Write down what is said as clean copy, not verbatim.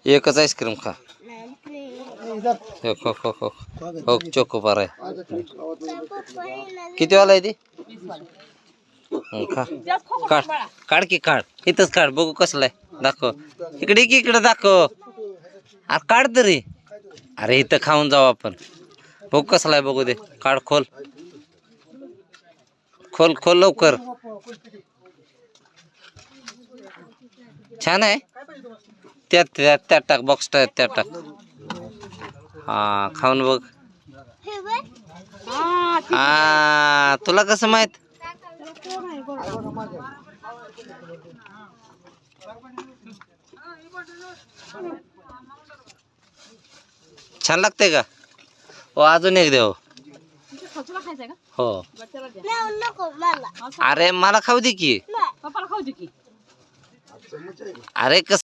एकच आईस्क्रीम खा. हो हो हो हो चोकोबार आहे. किती वाला आहे ती? खा. काढ काढ की काढ. इथंच काढ बघू कसलं आहे. दाखव इकडे की इकडे दाखव. अरे काढ तरी. अरे इथं खाऊन जाऊ आपण. बघू कसला आहे बघू दे. काढ खोल खोल खोल लवकर. छान आहे. त्यात त्यात त्यात टाक बॉक्स त्यात टाक. हा खाऊन बघ. हा तुला कसं माहित? छान लागते का? हो अजून एक देव. हो अरे मला खाऊ दे की. अरे कस